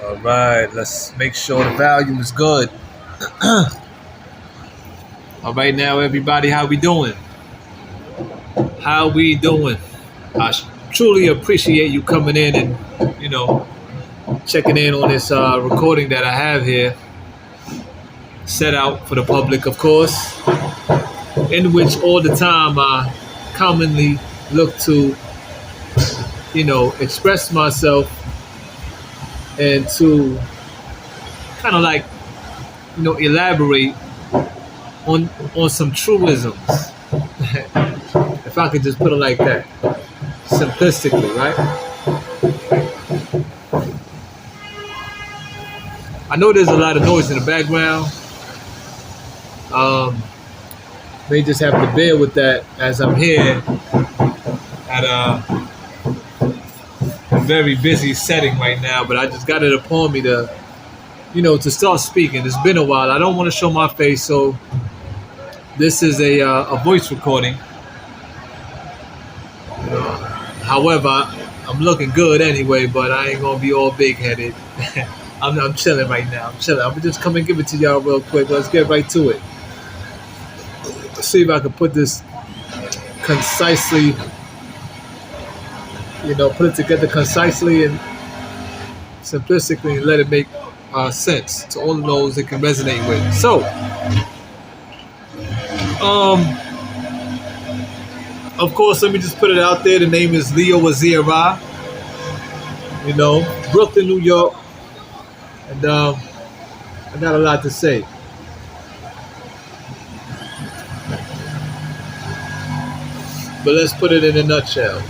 All right, let's make sure the volume is good. All right, now everybody, how we doing? How we doing? I truly appreciate you coming in and checking in on this recording that I have here, set out for the public, of course, in which all the time I commonly look to, express myself and to kind of like, elaborate on some truisms. If I could just put it like that, simplistically, right? I know there's a lot of noise in the background. May just have to bear with that as I'm here at a very busy setting right now, but I just got it upon me to start speaking. It's been a while. I don't want to show my face, so this is a voice recording. However, I'm looking good anyway, but I ain't gonna be all big-headed. I'm chilling right now. I'm chilling. I'm gonna just come and give it to y'all real quick. Let's get right to it. Let's see if I can put this concisely, put it together concisely and simplistically and let it make sense to all of those it can resonate with. So, of course, let me just put it out there. The name is Leo Wazira. Brooklyn, New York. And I got a lot to say. But let's put it in a nutshell.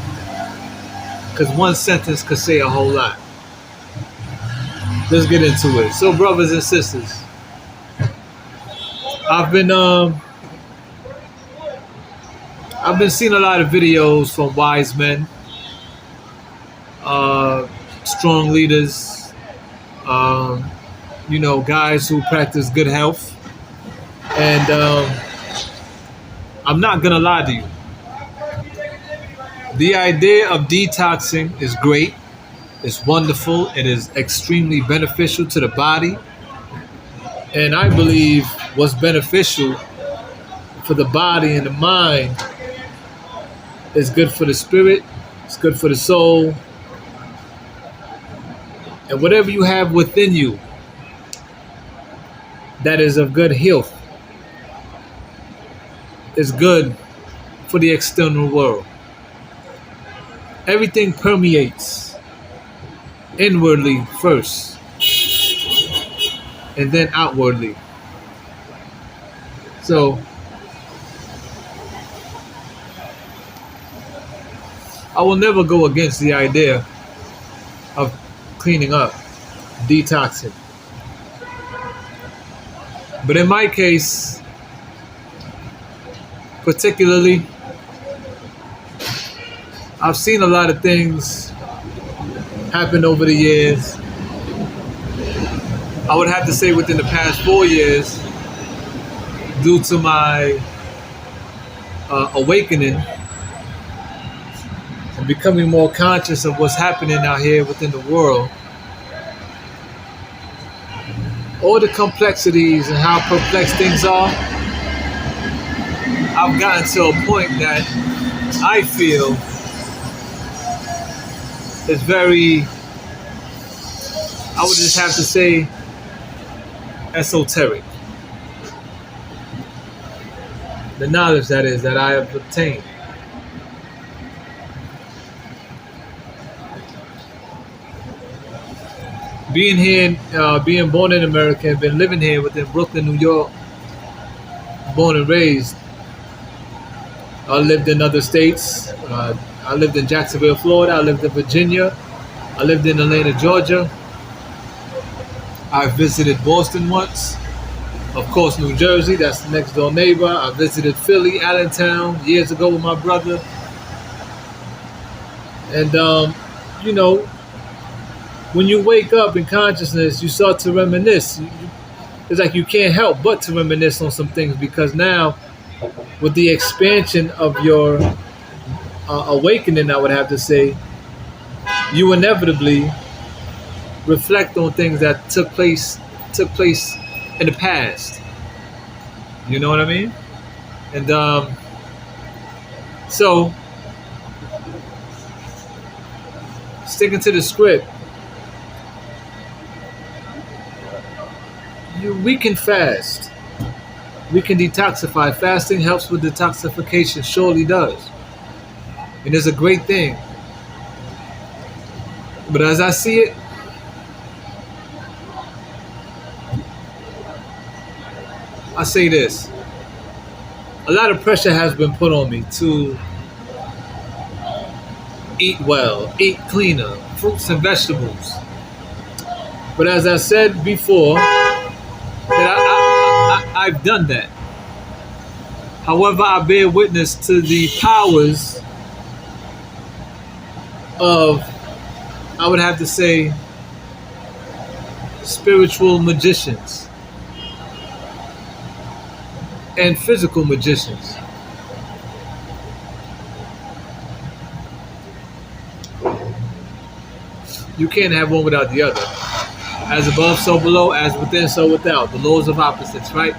Because one sentence could say a whole lot. Let's get into it. So, brothers and sisters, I've been seeing a lot of videos from wise men, strong leaders, guys who practice good health. And I'm not gonna lie to you. The idea of detoxing is great. It's wonderful. It is extremely beneficial to the body. And I believe what's beneficial for the body and the mind is good for the spirit. It's good for the soul. And whatever you have within you that is of good health is good for the external world. Everything permeates inwardly first and then outwardly. So I will never go against the idea of cleaning up, detoxing. But in my case, particularly, I've seen a lot of things happen over the years. I would have to say within the past 4 years, due to my awakening and becoming more conscious of what's happening out here within the world, all the complexities and how perplexed things are, I've gotten to a point that I feel is very, I would just have to say, esoteric. The knowledge that is that I have obtained. Being here, being born in America and been living here within Brooklyn, New York, born and raised. I lived in other states. I lived in Jacksonville, Florida. I lived in Virginia. I lived in Atlanta, Georgia. I visited Boston once. Of course, New Jersey, that's the next door neighbor. I visited Philly, Allentown, years ago with my brother. And, when you wake up in consciousness, you start to reminisce. It's like you can't help but to reminisce on some things, because now, with the expansion of your awakening, I would have to say, you inevitably reflect on things that took place in the past. You know what I mean? And so sticking to the script, we can fast. We can detoxify. Fasting helps with detoxification, surely does. And it's a great thing. But as I see it, I say this. A lot of pressure has been put on me to eat well, eat cleaner, fruits and vegetables. But as I said before, that I've done that. However, I bear witness to the powers of, I would have to say, spiritual magicians and physical magicians. You can't have one without the other. As above, so below. As within, so without. The laws of opposites, right?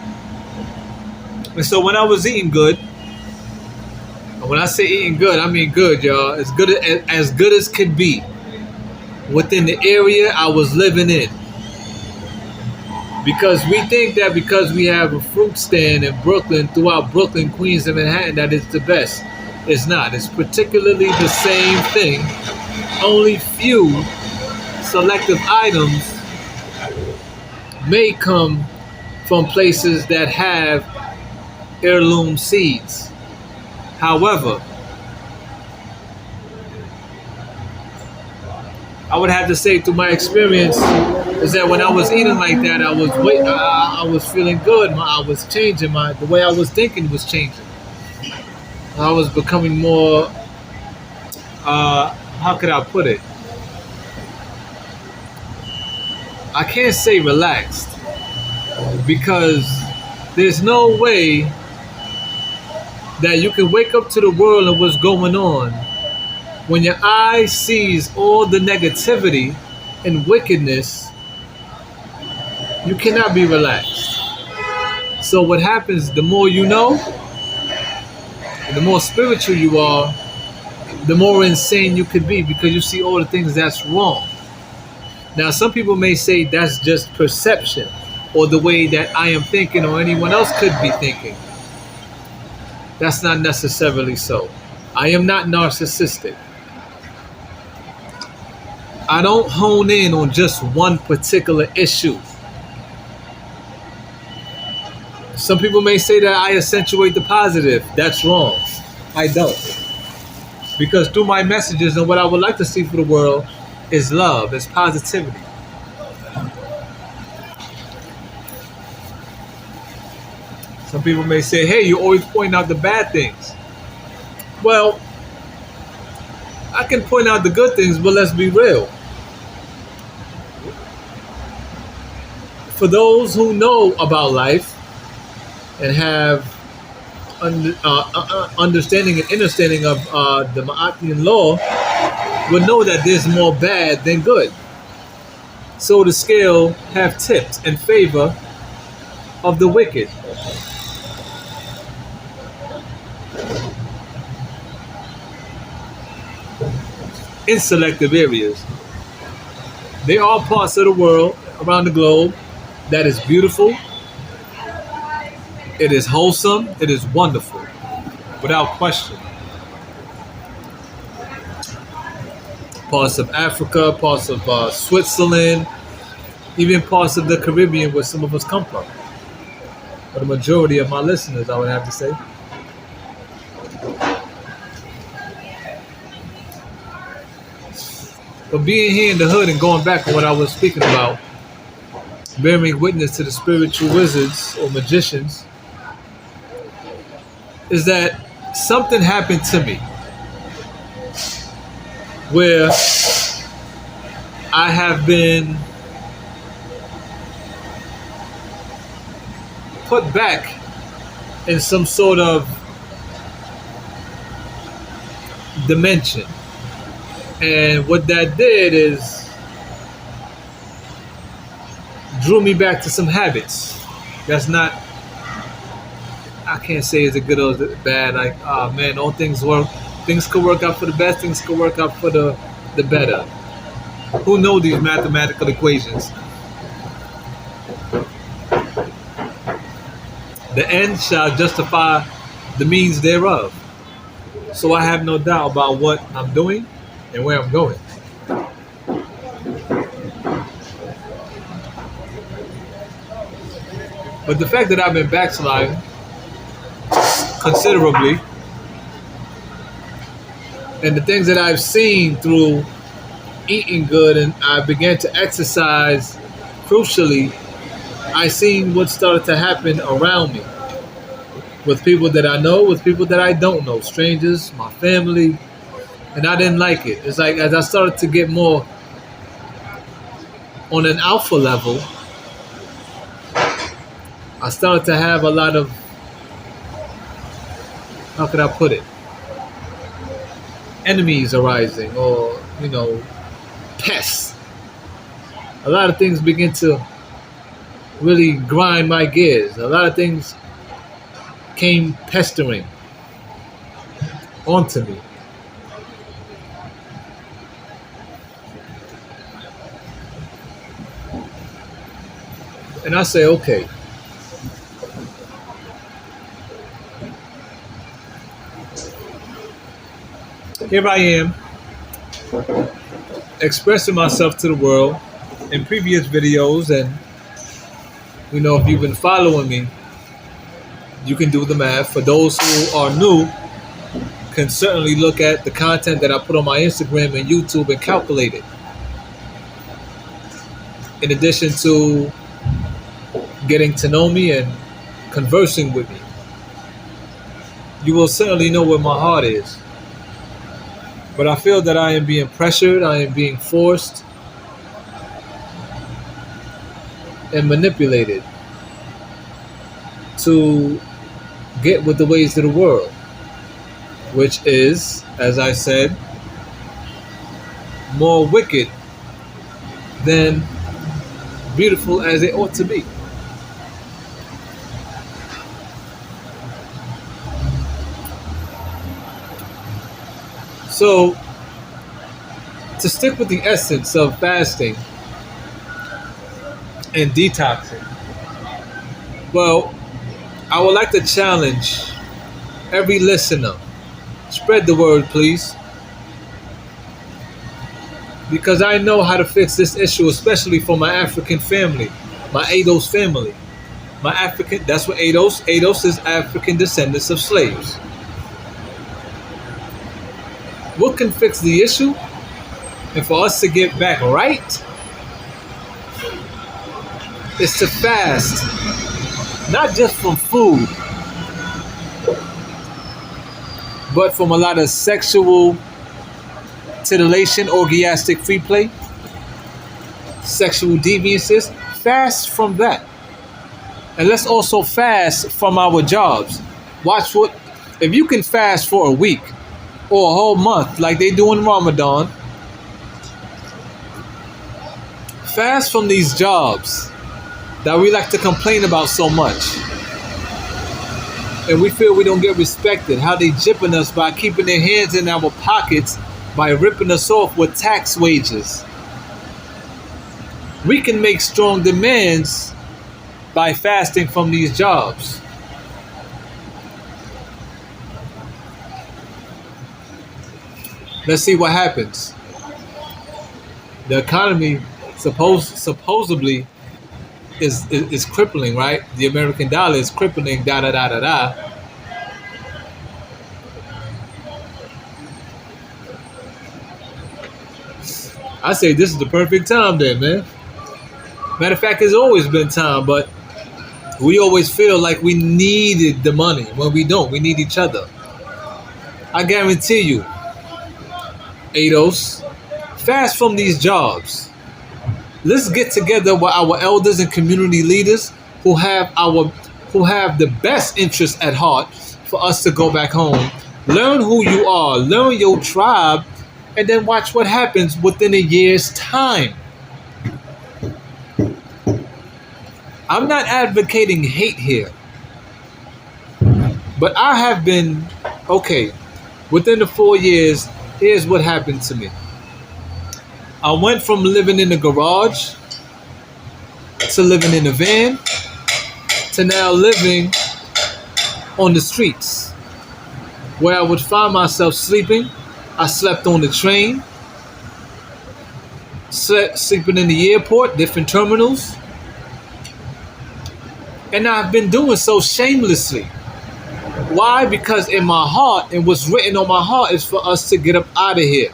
And so when I was eating good, and when I say eating good, I mean good, y'all. As good as could be within the area I was living in. Because we think that because we have a fruit stand in Brooklyn, throughout Brooklyn, Queens, and Manhattan, that it's the best. It's not. It's particularly the same thing. Only few selective items may come from places that have heirloom seeds. However, I would have to say through my experience is that when I was eating like that, I was feeling good. I was changing. The way I was thinking was changing. I was becoming more, how could I put it? I can't say relaxed, because there's no way that you can wake up to the world and what's going on when your eye sees all the negativity and wickedness. You cannot be relaxed. So what happens, the more you know, and the more spiritual you are, the more insane you could be, because you see all the things that's wrong. Now, some people may say that's just perception, or the way that I am thinking or anyone else could be thinking. That's not necessarily so. I am not narcissistic. I don't hone in on just one particular issue. Some people may say that I accentuate the positive. That's wrong. I don't. Because through my messages and what I would like to see for the world is love, is positivity. Some people may say, hey, you always point out the bad things. Well, I can point out the good things, but let's be real. For those who know about life and have understanding and understanding of the Ma'atian law, would know that there's more bad than good. So the scale have tipped in favor of the wicked. In selective areas. There are parts of the world around the globe that is beautiful, it is wholesome, it is wonderful, without question. Parts of Africa, parts of Switzerland, even parts of the Caribbean where some of us come from. For the majority of my listeners, I would have to say. But being here in the hood and going back on what I was speaking about, bearing witness to the spiritual wizards or magicians, is that something happened to me where I have been put back in some sort of dimension. And what that did is drew me back to some habits. That's not, I can't say is it good or is it bad. Like, oh man, all things work. Things could work out for the best. Things could work out for the better. Who know these mathematical equations? The end shall justify the means thereof. So I have no doubt about what I'm doing and where I'm going. But the fact that I've been backsliding considerably, and the things that I've seen through eating good and I began to exercise, crucially, I seen what started to happen around me with people that I know, with people that I don't know, strangers, my family, and I didn't like it. It's like as I started to get more on an alpha level, I started to have a lot of, how could I put it, enemies arising, or pests. A lot of things begin to really grind my gears. A lot of things came pestering onto me. And I say, okay, here I am expressing myself to the world in previous videos, and if you've been following me, you can do the math. For those who are new, can certainly look at the content that I put on my Instagram and YouTube and calculate it. In addition to getting to know me and conversing with me, you will certainly know where my heart is. But I feel that I am being pressured, I am being forced and manipulated to get with the ways of the world, which is, as I said, more wicked than beautiful as it ought to be. So, to stick with the essence of fasting and detoxing, well, I would like to challenge every listener. Spread the word, please. Because I know how to fix this issue, especially for my African family, my ADOS family. That's what ADOS. ADOS is African descendants of slaves. What can fix the issue? And for us to get back right is to fast, not just from food, but from a lot of sexual titillation, orgiastic free play, sexual deviances. Fast from that. And let's also fast from our jobs. If you can fast for a week or a whole month like they do in Ramadan, fast from these jobs that we like to complain about so much. And we feel we don't get respected. How they jipping us by keeping their hands in our pockets, by ripping us off with tax wages. We can make strong demands by fasting from these jobs. Let's see what happens. The economy supposedly is crippling, right? The American dollar is crippling, da da da da da. I say this is the perfect time then, man. Matter of fact, it's always been time, but we always feel like we needed the money when we don't. We need each other. I guarantee you, ADOS, fast from these jobs. Let's get together with our elders and community leaders who have the best interests at heart for us to go back home. Learn who you are, learn your tribe, and then watch what happens within a year's time. I'm not advocating hate here, but I have been, okay, within the 4 years, here's what happened to me. I went from living in the garage to living in a van to now living on the streets where I would find myself sleeping. I slept on the train, sleeping in the airport, different terminals. And I've been doing so shamelessly. Why? Because in my heart, and what's written on my heart is for us to get up out of here.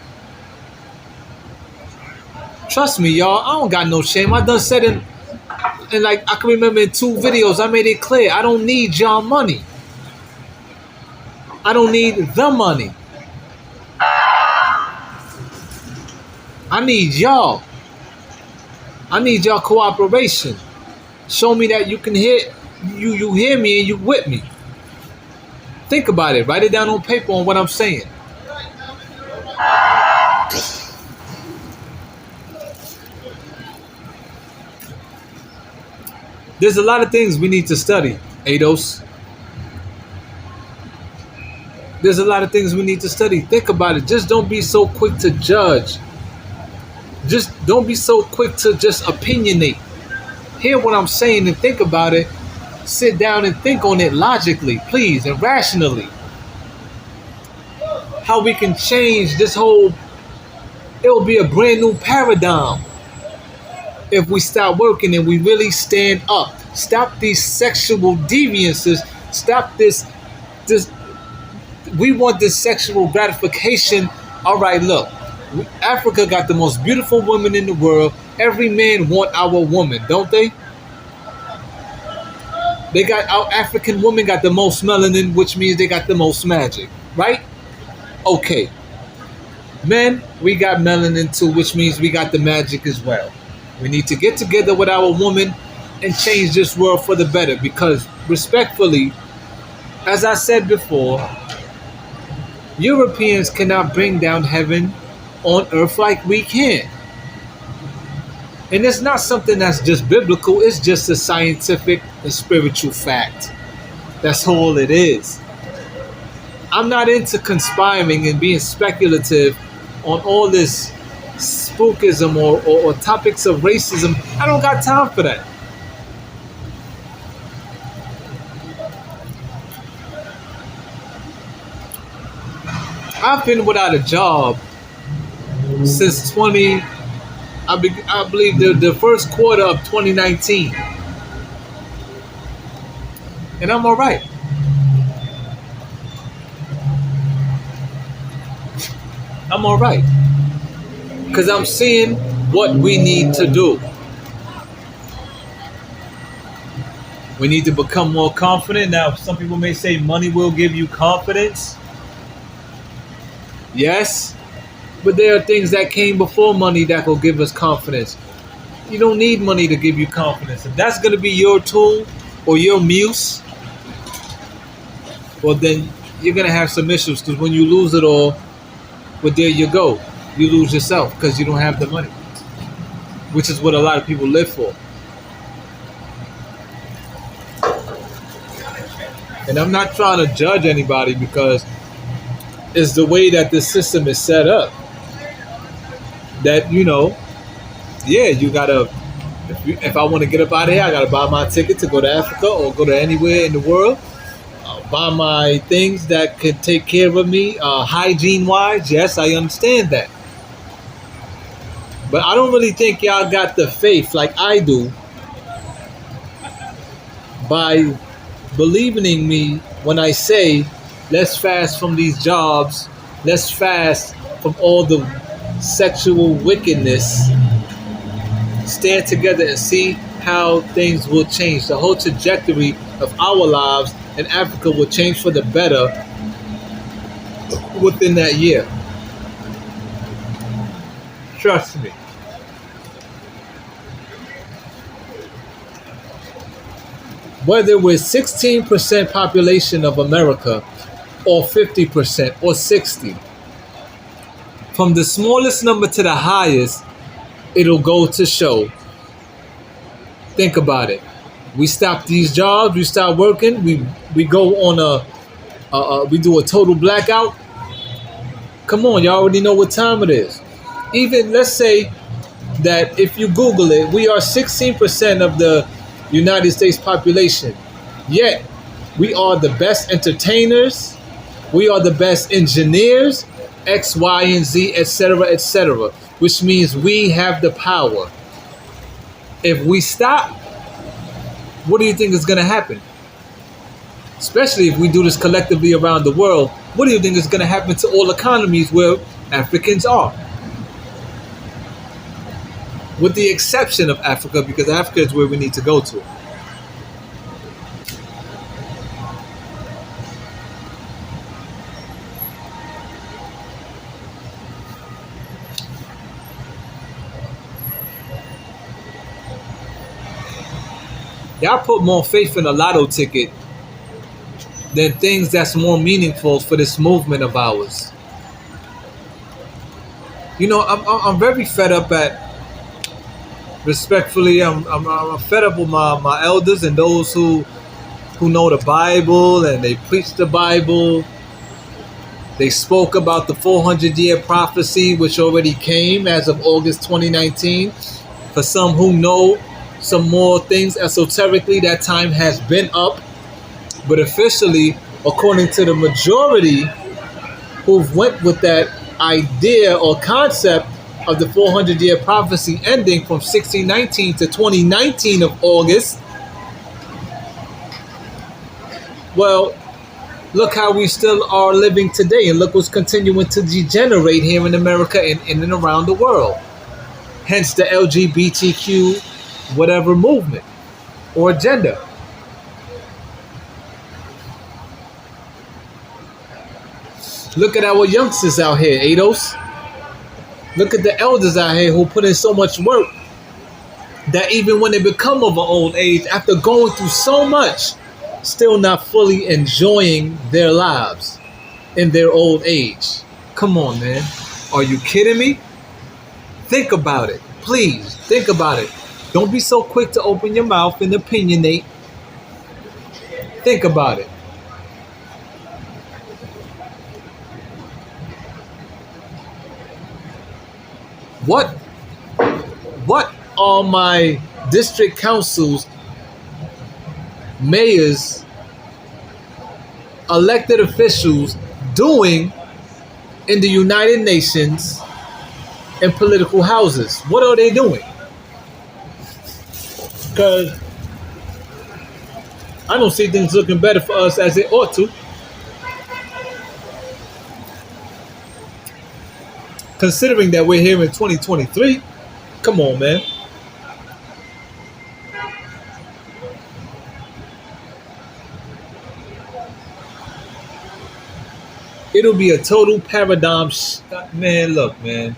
Trust me, y'all, I don't got no shame. I done said it, and like I can remember in 2 videos, I made it clear, I don't need y'all money. I don't need the money. I need y'all. I need y'all cooperation. Show me that you can hear you hear me and you with me. Think about it. Write it down on paper on what I'm saying. There's a lot of things we need to study, Ados. There's a lot of things we need to study. Think about it. Just don't be so quick to judge. Just don't be so quick to just opinionate. Hear what I'm saying and think about it. Sit down and think on it logically, please, and rationally. How we can change this whole, it will be a brand new paradigm if we start working and we really stand up. Stop these sexual deviances. Stop this. We want this sexual gratification. All right, look. Africa got the most beautiful women in the world. Every man want our woman, don't they? They got our African women got the most melanin, which means they got the most magic, right? Okay. Men, we got melanin too, which means we got the magic as well. We need to get together with our woman and change this world for the better, because respectfully, as I said before, Europeans cannot bring down heaven on earth like we can. And it's not something that's just biblical, it's just a scientific and spiritual fact. That's all it is. I'm not into conspiring and being speculative on all this spookism or topics of racism. I don't got time for that. I've been without a job since I believe the first quarter of 2019. And I'm all right. I'm all right. Because I'm seeing what we need to do. We need to become more confident. Now, some people may say money will give you confidence. Yes. But there are things that came before money that will give us confidence. You don't need money to give you confidence. If that's going to be your tool or your muse, well, then you're going to have some issues, because when you lose it all, well, there you go. You lose yourself because you don't have the money, which is what a lot of people live for. And I'm not trying to judge anybody, because it's the way that the system is set up. That, yeah, you gotta, if I want to get up out of here, I gotta buy my ticket to go to Africa or go to anywhere in the world. Buy my things that could take care of me, hygiene wise. Yes, I understand that. But I don't really think y'all got the faith like I do by believing in me when I say, let's fast from these jobs, let's fast from all the sexual wickedness, stand together and see how things will change. The whole trajectory of our lives in Africa will change for the better within that year. Trust me. Whether we're 16% population of America or 50% or 60%, from the smallest number to the highest, it'll go to show. Think about it. We stop these jobs. We start working. We go on we do a total blackout. Come on, y'all already know what time it is. Even let's say that if you Google it, we are 16% of the United States population. Yet we are the best entertainers. We are the best engineers, X, Y, and Z, etc., etc. Which means we have the power. If we stop, what do you think is going to happen? Especially if we do this collectively around the world, what do you think is going to happen to all economies where Africans are? With the exception of Africa, because Africa is where we need to go to. Y'all put more faith in a lotto ticket than things that's more meaningful for this movement of ours. You know, I'm very fed up at, respectfully, I'm fed up with my elders and those who know the Bible and they preach the Bible. They spoke about the 400-year prophecy, which already came as of August 2019. For some who know some more things esoterically, that time has been up. But officially, according to the majority who've went with that idea or concept of the 400-year prophecy ending from 1619 to 2019 of August, well, look how we still are living today, and look what's continuing to degenerate here in America and in and around the world. Hence the LGBTQ whatever movement or agenda. Look at our youngsters out here, Ados. Look at the elders out here who put in so much work that even when they become of an old age, after going through so much, still not fully enjoying their lives in their old age. Come on, man. Are you kidding me? Think about it. Please, think about it. Don't be so quick to open your mouth and opinionate. Think about it. What are my district councils, mayors, elected officials doing in the United Nations and political houses? What are they doing? Because I don't see things looking better for us as they ought to. Considering that we're here in 2023, come on, man. It'll be a total paradigm. Man, look, man.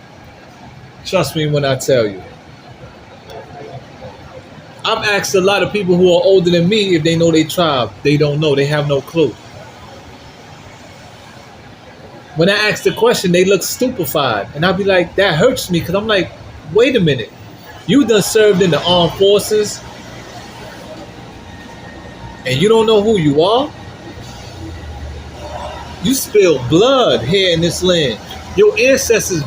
Trust me when I tell you. I've asked a lot of people who are older than me if they know their tribe. They don't know. They have no clue. When I ask the question, they look stupefied. And I'll be like, that hurts me, because I'm like, wait a minute. You done served in the armed forces and you don't know who you are? You spilled blood here in this land. Your ancestors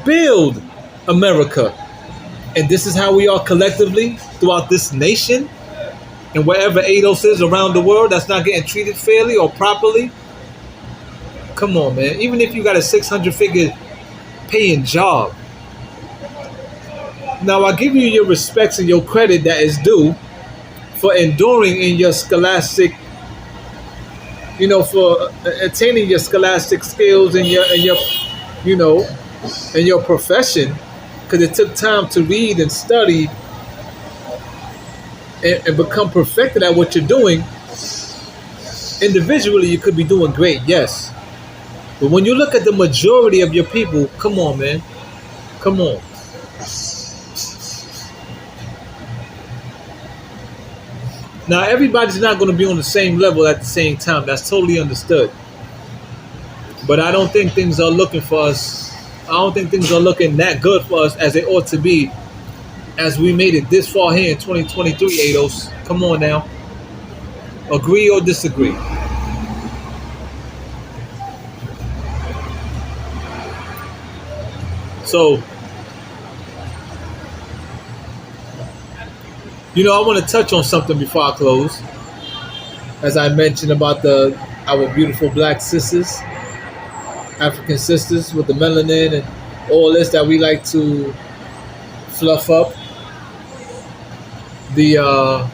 build America. And this is how we are collectively throughout this nation. And wherever ADOS is around the world that's not getting treated fairly or properly. Come on, man. Even if you got a 600-figure paying job. Now, I give you your respects and your credit that is due for enduring in your scholastic, for attaining your scholastic skills and your profession. Because it took time to read and study and become perfected at what you're doing. Individually, you could be doing great, yes. But when you look at the majority of your people, come on, man. Come on. Now, everybody's not going to be on the same level at the same time. That's totally understood. But I don't think things are looking for us. I don't think things are looking that good for us as they ought to be as we made it this far here in 2023, Ados. Come on now. Agree or disagree? So, I want to touch on something before I close. As I mentioned about our beautiful black sisters, African sisters with the melanin and all this that we like to fluff up. We're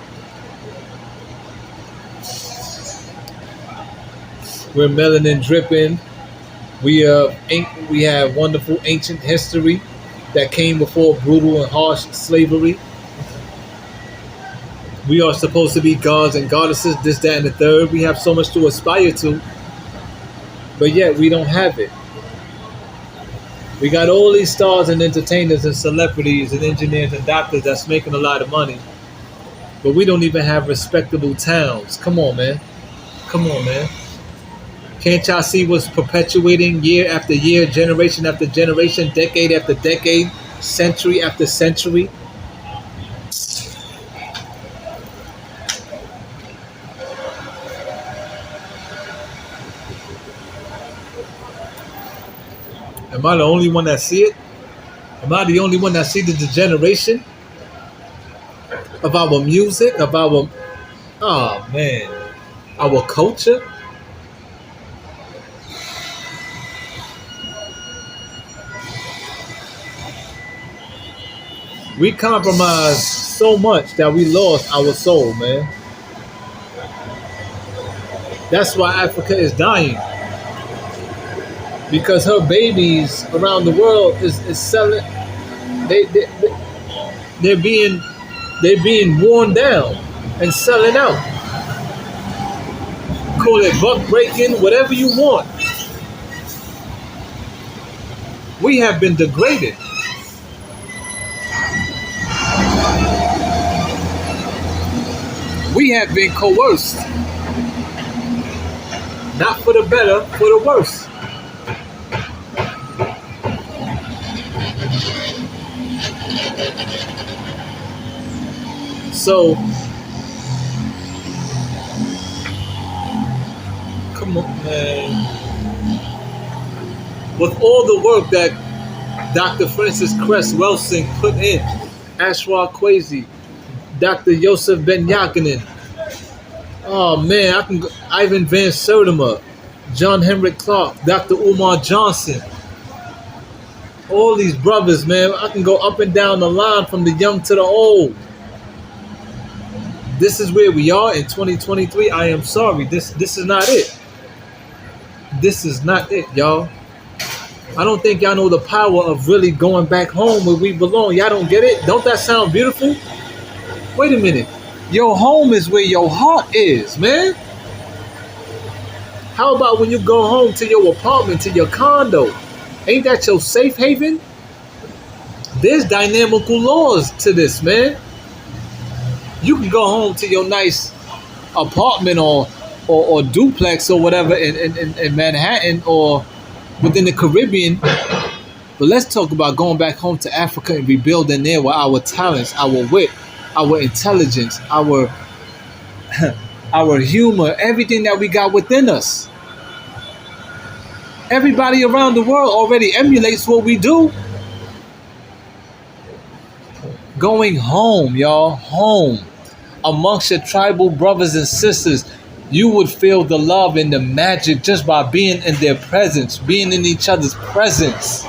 melanin dripping. We have wonderful ancient history that came before brutal and harsh slavery. We are supposed to be gods and goddesses, this, that, and the third. We have so much to aspire to, but yet we don't have it. We got all these stars and entertainers and celebrities and engineers and doctors that's making a lot of money, but we don't even have respectable towns. Come on, man. Come on, man. Can't y'all see what's perpetuating year after year, generation after generation, decade after decade, century after century? Am I the only one that see it? Am I the only one that see the degeneration of our music, of our, oh man, our culture? We compromised so much that we lost our soul, man. That's why Africa is dying. Because her babies around the world is selling. They're being worn down and selling out. Call it buck breaking, whatever you want. We have been degraded. We have been coerced. Not for the better, for the worse. So, come on, man. With all the work that Dr. Francis Cress Welsing put in, Ashra Kwesi, Dr. Yosef Ben Yakinen, oh man, I can go, Ivan Van Sertima, John Henrik Clark, Dr. Umar Johnson, all these brothers, man, I can go up and down the line from the young to the old. This is where we are in 2023. I am sorry. This is not it. This is not it, y'all. I don't think y'all know the power of really going back home where we belong. Y'all don't get it? Don't that sound beautiful? Wait a minute. Your home is where your heart is, man. How about when you go home to your apartment, to your condo? Ain't that your safe haven? There's dynamical laws to this, man. You can go home to your nice apartment or duplex or whatever in Manhattan or within the Caribbean. But let's talk about going back home to Africa and rebuilding there with our talents, our wit, our intelligence, our humor, everything that we got within us. Everybody around the world already emulates what we do. Going home, y'all, home. Amongst your tribal brothers and sisters, you would feel the love and the magic just by being in their presence, being in each other's presence.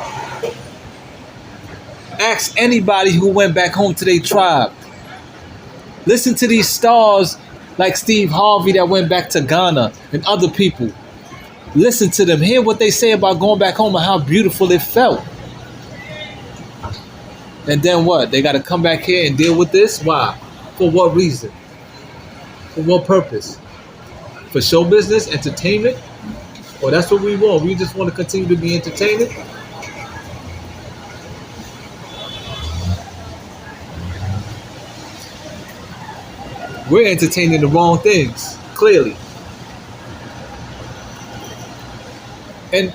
Ask anybody who went back home to their tribe. Listen to these stars like Steve Harvey that went back to Ghana and other people. Listen to them. Hear what they say about going back home and how beautiful it felt. And then what? They got to come back here and deal with this? Why? For what reason? For what purpose? For show business, entertainment? Or that's what we want? We just want to continue to be entertained? We're entertaining the wrong things, clearly. And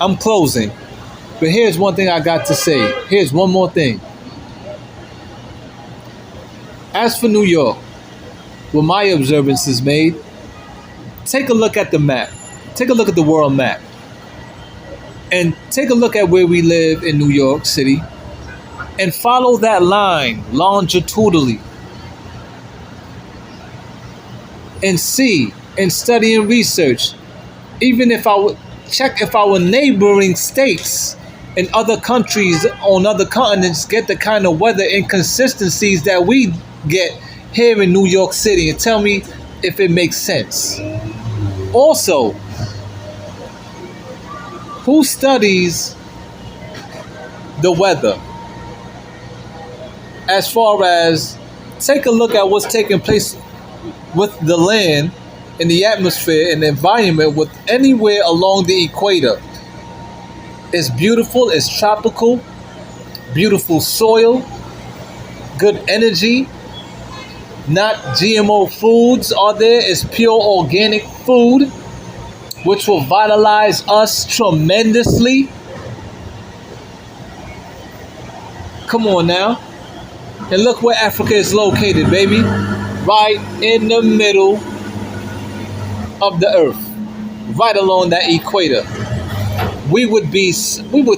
I'm closing. But here's one thing I got to say. Here's one more thing. As for New York, where my observance is made, take a look at the map. Take a look at the world map. And take a look at where we live in New York City and follow that line longitudinally and see and study and research. Even if I would check if our neighboring states and other countries on other continents get the kind of weather inconsistencies that we get here in New York City, and tell me if it makes sense. Also, who studies the weather? As far as take a look at what's taking place with the land and the atmosphere and the environment with anywhere along the equator. It's beautiful, it's tropical, beautiful soil, good energy, not GMO foods are there, it's pure organic food, which will vitalize us tremendously. Come on now. And look where Africa is located, baby. Right in the middle of the earth. Right along that equator. We would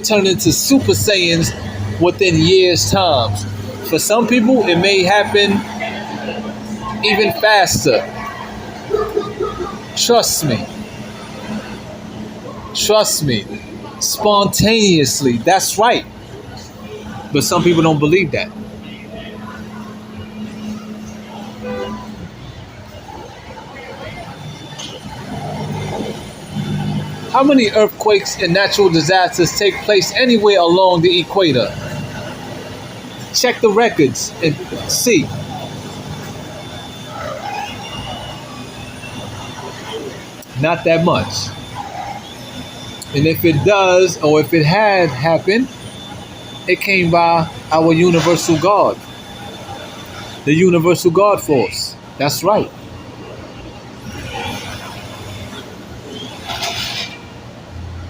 turn into Super Saiyans within years' times. For some people, it may happen even faster. Trust me. Trust me. Spontaneously. That's right. But some people don't believe that. How many earthquakes and natural disasters take place anywhere along the equator? Check the records and see. Not that much. And if it does, or if it had happened, it came by our universal God. The universal God force. That's right.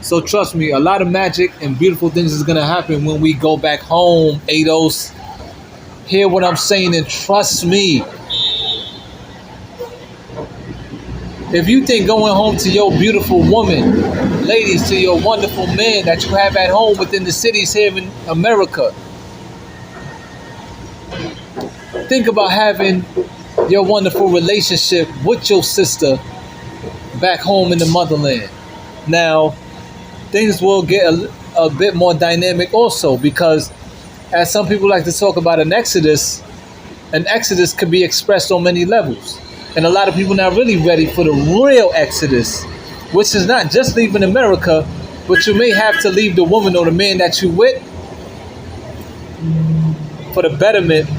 So trust me, a lot of magic and beautiful things is going to happen when we go back home, Ados. Hear what I'm saying and trust me. If you think going home to your beautiful woman, ladies, to your wonderful men that you have at home within the cities here in America, think about having your wonderful relationship with your sister back home in the motherland. Now, things will get a bit more dynamic also, because as some people like to talk about an exodus could be expressed on many levels. And a lot of people not really ready for the real exodus, which is not just leaving America, but you may have to leave the woman or the man that you with for the betterment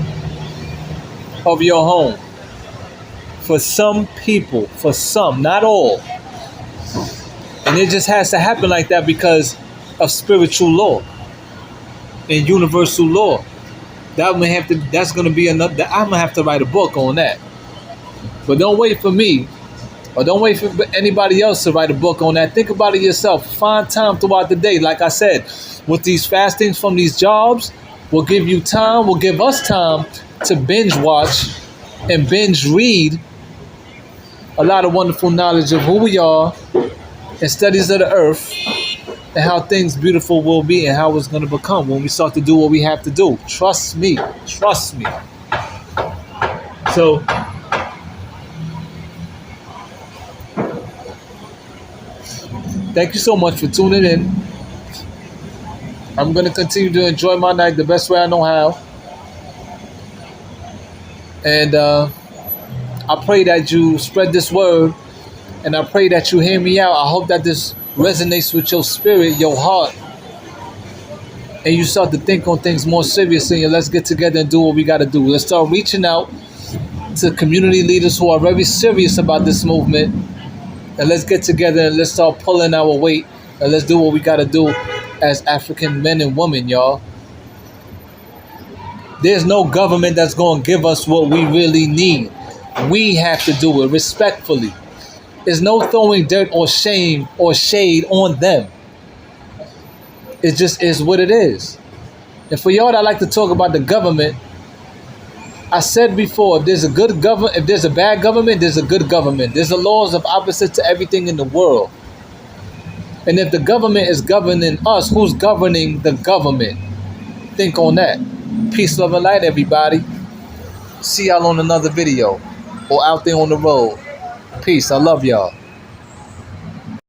of your home. For some people, for some, not all. And it just has to happen like that because of spiritual law and universal law. That's going to be another. I'm going to have to write a book on that. But don't wait for me, or don't wait for anybody else to write a book on that. Think about it yourself. Find time throughout the day. Like I said, with these fastings from these jobs, will give you time, will give us time to binge watch and binge read a lot of wonderful knowledge of who we are and studies of the earth and how things beautiful will be and how it's going to become when we start to do what we have to do. Trust me. Trust me. So, thank you so much for tuning in. I'm going to continue to enjoy my night the best way I know how. And I pray that you spread this word. And I pray that you hear me out. I hope that this resonates with your spirit, your heart. And you start to think on things more seriously. And let's get together and do what we got to do. Let's start reaching out to community leaders who are very serious about this movement. And let's get together and let's start pulling our weight. And let's do what we got to do as African men and women, y'all. There's no government that's going to give us what we really need. We have to do it respectfully. There's no throwing dirt or shame or shade on them. It just is what it is. And for y'all that like to talk about the government, I said before, if there's a good government, if there's a bad government, there's a good government. There's the laws of opposite to everything in the world. And if the government is governing us, who's governing the government? Think on that. Peace, love, and light, everybody. See y'all on another video or out there on the road. Peace. I love y'all.